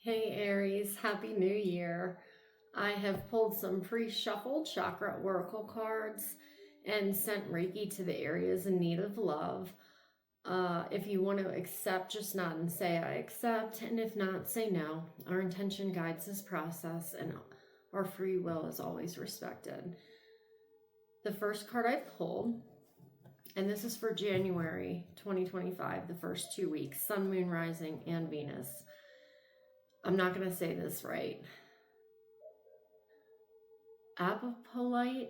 Hey Aries, Happy New Year. I have pulled some pre-shuffled chakra oracle cards and sent Reiki to the areas in need of love. If you want to accept, just nod and say I accept, and if not, say no. Our intention guides this process and our free will is always respected. The first card I pulled, and this is for January 2025, the first 2 weeks, Sun, Moon, Rising, and Venus. I'm not going to say this right. Apophyllite.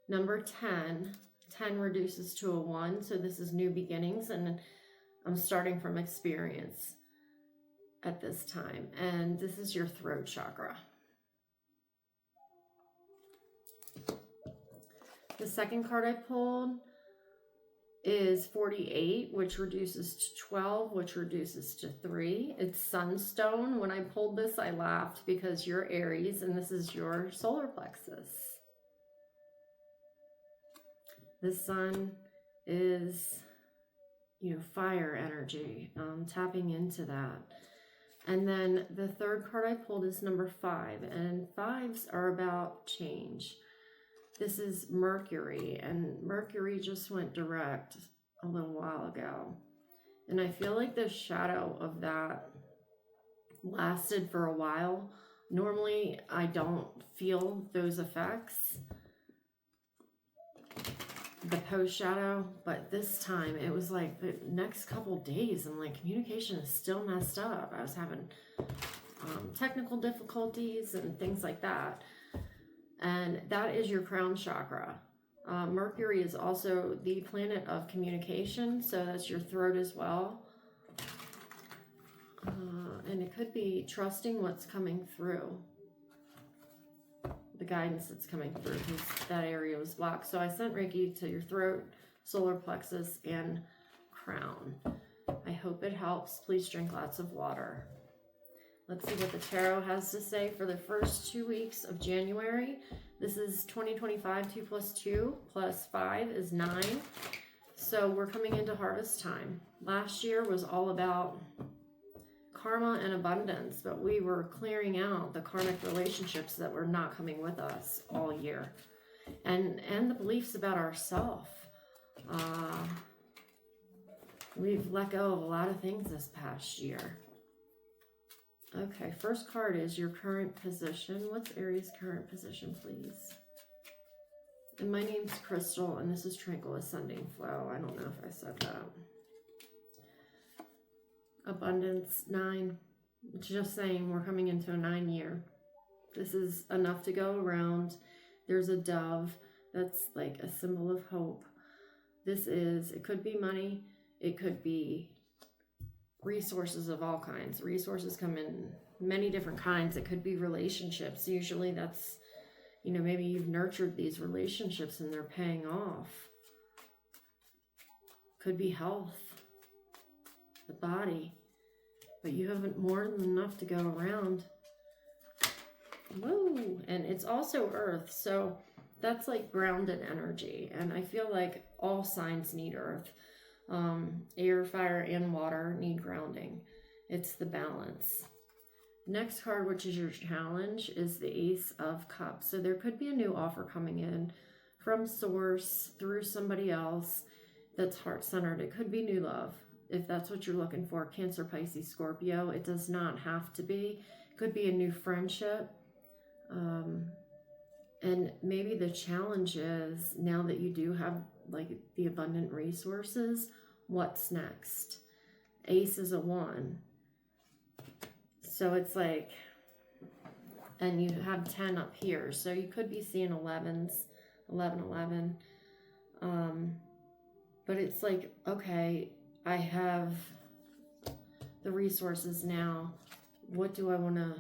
Number 10. 10 reduces to a 1, so this is new beginnings, and I'm starting from experience at this time. And this is your throat chakra. The second card I pulled is 48, which reduces to 12, which reduces to 3. It's sunstone. When I pulled this, I laughed because you're Aries, and this is your solar plexus. The sun is, fire energy, tapping into that. And then the third card I pulled is number 5, and 5s are about change. This is Mercury, and Mercury just went direct a little while ago. And I feel like the shadow of that lasted for a while. Normally, I don't feel those effects, the post shadow, but this time it was like the next couple days, I'm like, communication is still messed up. I was having technical difficulties and things like that. And that is your crown chakra. Mercury is also the planet of communication, so that's your throat as well. And it could be trusting what's coming through, the guidance that's coming through, because that area was blocked. So I sent Reiki to your throat, solar plexus, and crown. I hope it helps. Please drink lots of water. Let's see what the tarot has to say for the first 2 weeks of January. This is 2025, 2 plus 2 plus 5 is 9. So we're coming into harvest time. Last year was all about karma and abundance, but we were clearing out the karmic relationships that were not coming with us all year. And the beliefs about ourselves. We've let go of a lot of things this past year. Okay, first card is your current position. What's Aries' current position, please? And my name's Crystal, and this is Tranquil Ascending Flow. I don't know if I said that. Abundance, 9. It's just saying we're coming into a 9 year. This is enough to go around. There's a dove that's like a symbol of hope. It could be money. It could be resources of all kinds. Resources come in many different kinds. It could be relationships. Usually that's, maybe you've nurtured these relationships and they're paying off. Could be health, the body, but you have more than enough to go around. Woo! And it's also earth, so that's like grounded energy. And I feel like all signs need earth. Air, fire, and water need grounding. It's the balance. Next card, which is your challenge, is the Ace of Cups. So there could be a new offer coming in from source through somebody else that's heart-centered. It could be new love, if that's what you're looking for. Cancer, Pisces, Scorpio. It does not have to be. It could be a new friendship. And maybe the challenge is, now that you do have like the abundant resources, what's next? Ace is a 1. So it's like, and you have 10 up here. So you could be seeing 11s, 11. But it's like, okay, I have the resources now. What do I want to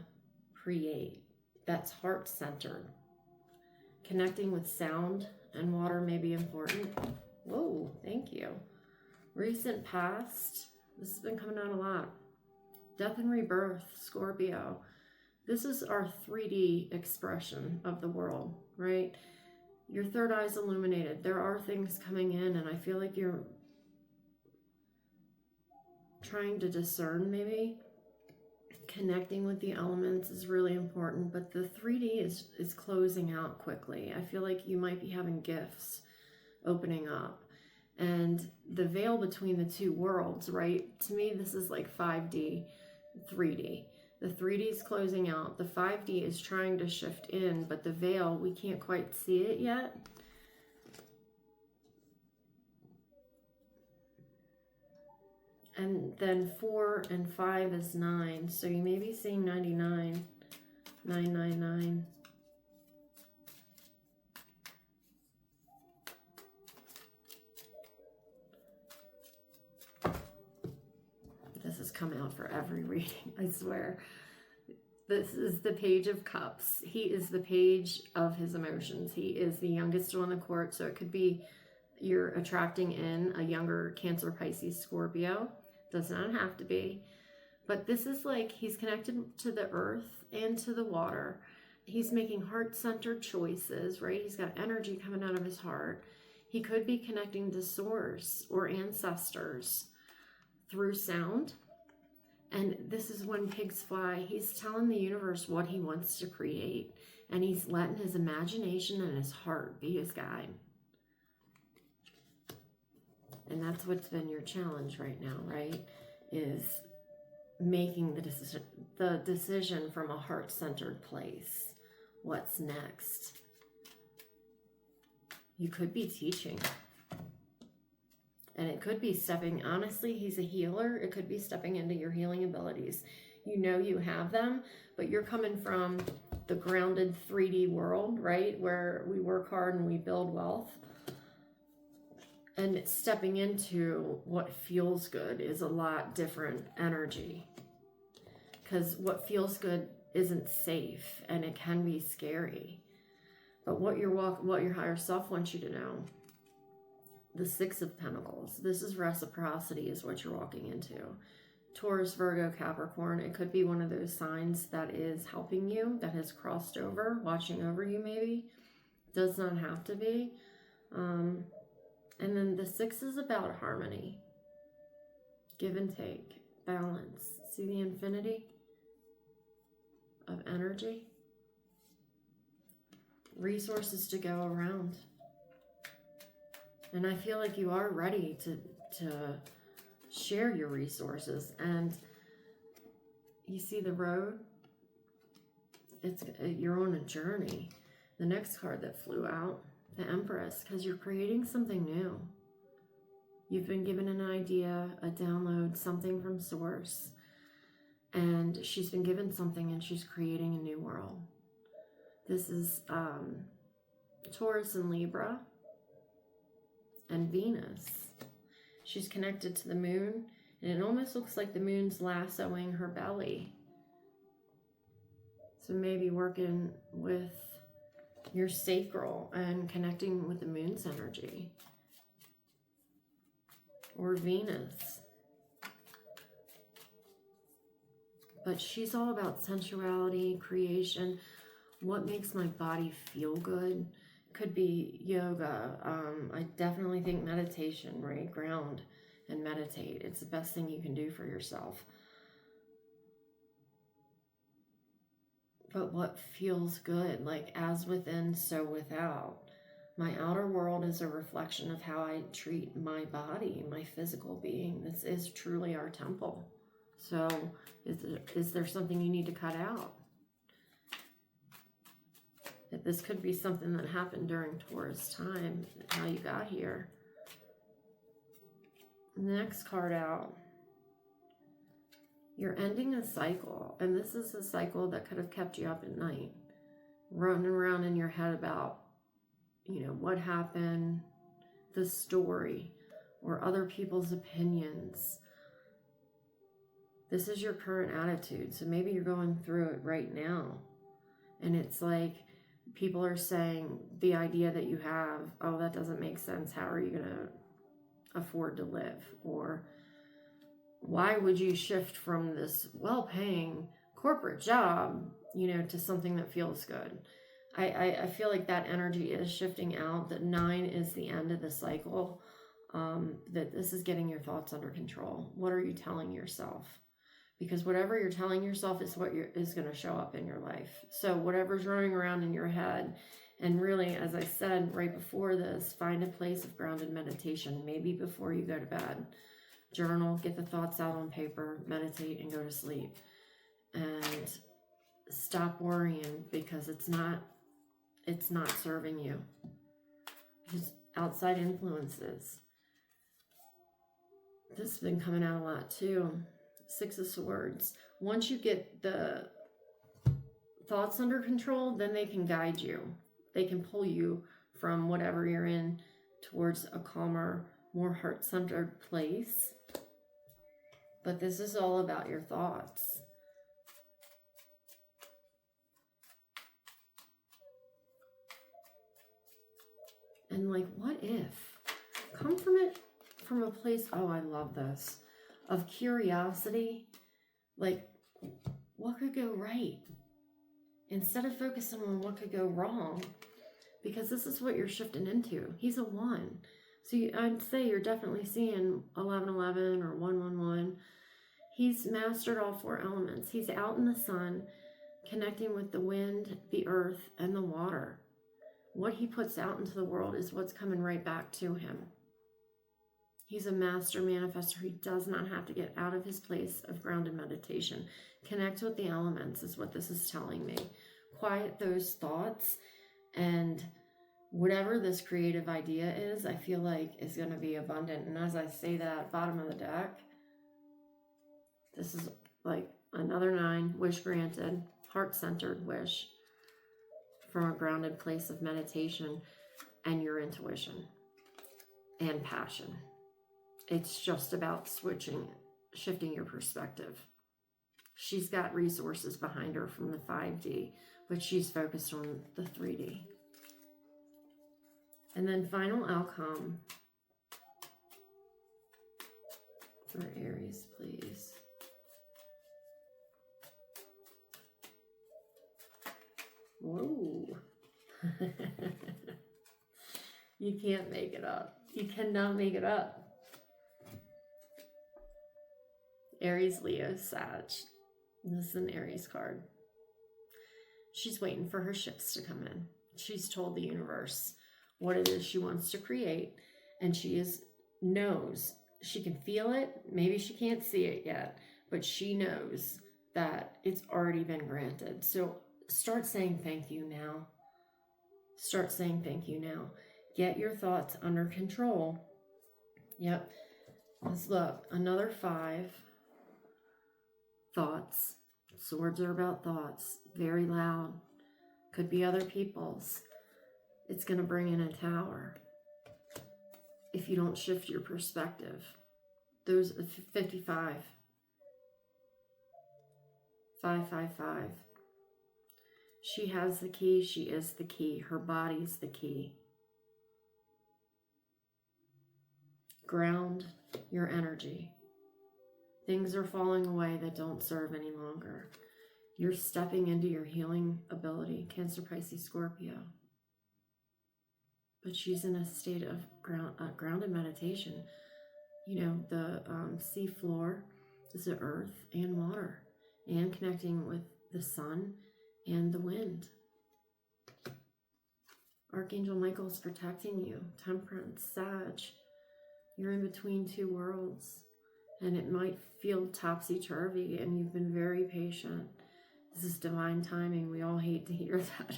create that's heart-centered? Connecting with sound and water may be important. Whoa, thank you. Recent past. This has been coming out a lot. Death and rebirth, Scorpio. This is our 3D expression of the world, right? Your third eye is illuminated. There are things coming in, and I feel like you're trying to discern maybe. Connecting with the elements is really important, but the 3D is closing out quickly. I feel like you might be having gifts opening up. And the veil between the two worlds, right? To me, this is like 5D, 3D. The 3D is closing out. The 5D is trying to shift in, but the veil, we can't quite see it yet. And then 4 and 5 is 9. So you may be seeing 99, 999. This has come out for every reading, I swear. This is the Page of Cups. He is the page of his emotions. He is the youngest one in the court. So it could be you're attracting in a younger Cancer, Pisces, Scorpio. Does not have to be. But this is like he's connected to the earth and to the water. He's making heart-centered choices, right? He's got energy coming out of his heart. He could be connecting to source or ancestors through sound. And this is when pigs fly. He's telling the universe what he wants to create. And he's letting his imagination and his heart be his guide. And that's what's been your challenge right now, right? Is making the decision from a heart-centered place. What's next? You could be teaching. And it could be stepping, honestly, he's a healer. It could be stepping into your healing abilities. You know you have them, but you're coming from the grounded 3D world, right? Where we work hard and we build wealth. And stepping into what feels good is a lot different energy. Because what feels good isn't safe and it can be scary. But what your higher self wants you to know, the 6 of Pentacles, this is reciprocity is what you're walking into. Taurus, Virgo, Capricorn, it could be one of those signs that is helping you, that has crossed over, watching over you maybe. Does not have to be. And then the 6 is about harmony, give and take, balance. See the infinity of energy? Resources to go around. And I feel like you are ready to share your resources. And you see the road? You're on a journey. The next card that flew out, the Empress, because you're creating something new. You've been given an idea, a download, something from source. And she's been given something and she's creating a new world. This is Taurus and Libra and Venus. She's connected to the moon, and it almost looks like the moon's lassoing her belly. So maybe working with your sacral and connecting with the moon's energy. Or Venus. But she's all about sensuality, creation, what makes my body feel good. Could be yoga. I definitely think meditation, right? Ground and meditate. It's the best thing you can do for yourself. But what feels good, like as within, so without. My outer world is a reflection of how I treat my body, my physical being. This is truly our temple. So is there something you need to cut out? This could be something that happened during Taurus time, how you got here. Next card out. You're ending a cycle, and this is a cycle that could have kept you up at night, running around in your head about, what happened, the story, or other people's opinions. This is your current attitude, so maybe you're going through it right now, and it's like people are saying the idea that you have, oh, that doesn't make sense. How are you going to afford to live? Or why would you shift from this well-paying corporate job, to something that feels good? I feel like that energy is shifting out. That 9 is the end of the cycle. that this is getting your thoughts under control. What are you telling yourself? Because whatever you're telling yourself is what is going to show up in your life. So whatever's running around in your head, and really, as I said right before this, find a place of grounded meditation, maybe before you go to bed. Journal, get the thoughts out on paper, meditate, and go to sleep. And stop worrying, because it's not serving you. Because outside influences. This has been coming out a lot too. 6 of Swords. Once you get the thoughts under control, then they can guide you. They can pull you from whatever you're in towards a calmer, more heart-centered place. But this is all about your thoughts. And like, what if? Come from it from a place, oh, I love this, of curiosity. Like, what could go right? Instead of focusing on what could go wrong, because this is what you're shifting into. He's a 1. So I'd say you're definitely seeing 1111 or 111. He's mastered all 4 elements. He's out in the sun, connecting with the wind, the earth, and the water. What he puts out into the world is what's coming right back to him. He's a master manifestor. He does not have to get out of his place of grounded meditation. Connect with the elements is what this is telling me. Quiet those thoughts, and whatever this creative idea is, I feel like is going to be abundant. And as I say that, bottom of the deck, this is like another 9, wish granted, heart-centered wish from a grounded place of meditation and your intuition and passion. It's just about shifting your perspective. She's got resources behind her from the 5D, but she's focused on the 3D. And then final outcome for Aries, please. Whoa. You can't make it up. You cannot make it up. Aries, Leo, Sag. This is an Aries card. She's waiting for her shifts to come in. She's told the universe what it is she wants to create, and she knows. She can feel it. Maybe she can't see it yet, but she knows that it's already been granted. So start saying thank you now. Start saying thank you now. Get your thoughts under control. Yep. Let's look. Another 5. Thoughts. Swords are about thoughts. Very loud. Could be other people's. It's going to bring in a Tower if you don't shift your perspective. Those 55. 555. She has the key. She is the key. Her body's the key. Ground your energy. Things are falling away that don't serve any longer. You're stepping into your healing ability. Cancer, Pisces, Scorpio. But she's in a state of grounded meditation. You know, the sea floor is the earth and water, and connecting with the sun and the wind. Archangel Michael's protecting you. Temperance, Sag. You're in between 2 worlds, and it might feel topsy-turvy, and you've been very patient. This is divine timing. We all hate to hear that,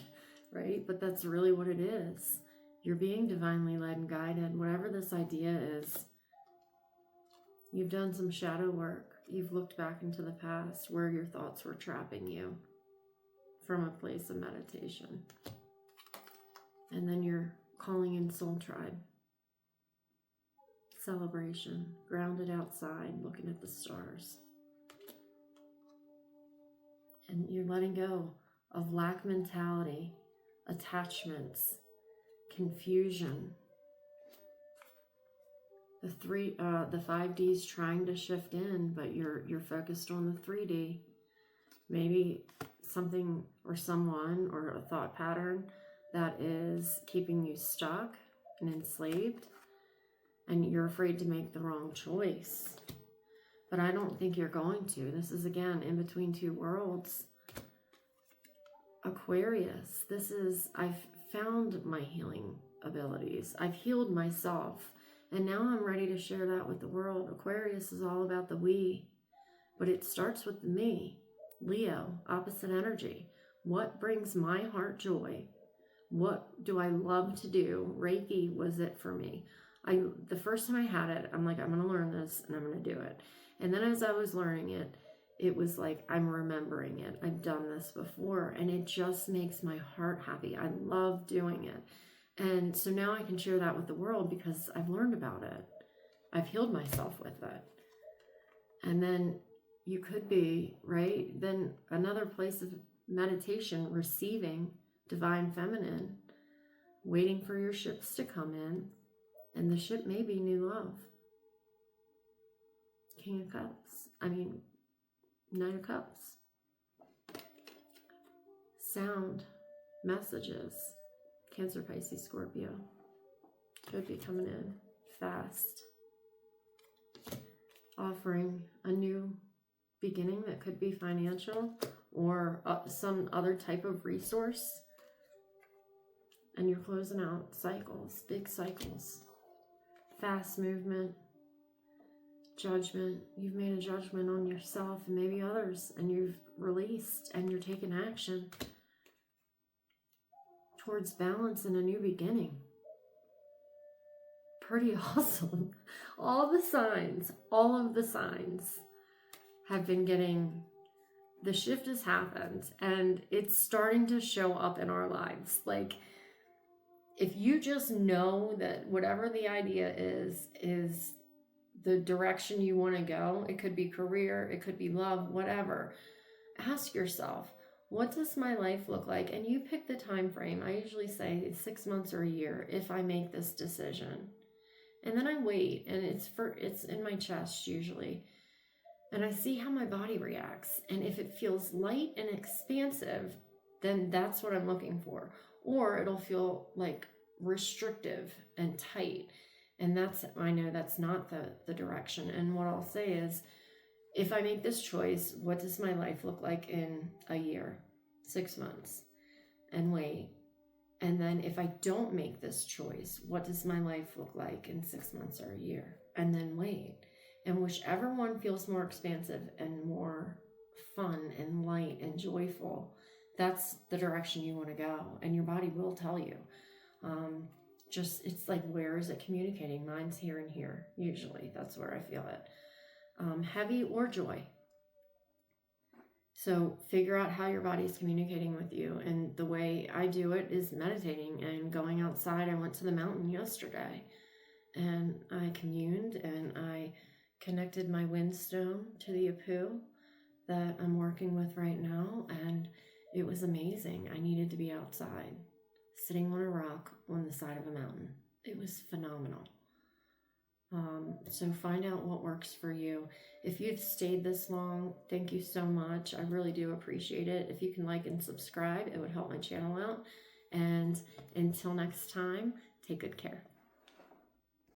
right? But that's really what it is. You're being divinely led and guided. Whatever this idea is, you've done some shadow work. You've looked back into the past where your thoughts were trapping you from a place of meditation. And then you're calling in Soul Tribe. Celebration, grounded outside, looking at the stars. And you're letting go of lack mentality, attachments, confusion. The 5D's trying to shift in, but you're focused on the 3D. Maybe something or someone or a thought pattern that is keeping you stuck and enslaved. and you're afraid to make the wrong choice. But I don't think you're going to. This is, again, in between two worlds. Aquarius, I've found my healing abilities. I've healed myself. And now I'm ready to share that with the world. Aquarius is all about the we. But it starts with the me. Leo, opposite energy. What brings my heart joy? What do I love to do? Reiki was it for me. The first time I had it, I'm like, I'm going to learn this and I'm going to do it. And then as I was learning it, it was like, I'm remembering it. I've done this before, and it just makes my heart happy. I love doing it. And so now I can share that with the world because I've learned about it. I've healed myself with it. And then you could be, right? Then another place of meditation, receiving divine feminine, waiting for your ships to come in. And the ship may be new love. King of Cups. Knight of Cups. Sound. Messages. Cancer, Pisces, Scorpio. Could be coming in fast. Offering a new beginning that could be financial or some other type of resource. And you're closing out cycles, big cycles. Fast movement. Judgment. You've made a judgment on yourself and maybe others, and you've released and you're taking action towards balance and a new beginning. Pretty awesome. All of the signs have been getting, the shift has happened and it's starting to show up in our lives. Like, if you just know that whatever the idea is the direction you want to go, it could be career, it could be love, whatever. Ask yourself, what does my life look like? And you pick the time frame. I usually say 6 months or a year if I make this decision. And then I wait, and it's in my chest usually. And I see how my body reacts. And if it feels light and expansive, then that's what I'm looking for. Or it'll feel like restrictive and tight. And I know that's not the direction. And what I'll say is, if I make this choice, what does my life look like in a year, 6 months? And wait. And then if I don't make this choice, what does my life look like in 6 months or a year? And then wait. And whichever one feels more expansive and more fun and light and joyful, that's the direction you want to go. And your body will tell you. It's like, where is it communicating? Mine's here and here. Usually that's where I feel it. Heavy or joy. So figure out how your body is communicating with you. And the way I do it is meditating and going outside. I went to the mountain yesterday and I communed and I connected my windstone to the Apu that I'm working with right now. And it was amazing. I needed to be outside, sitting on a rock on the side of a mountain. It was phenomenal. So find out what works for you. If you've stayed this long, thank you so much. I really do appreciate it. If you can like and subscribe, it would help my channel out. And until next time, take good care.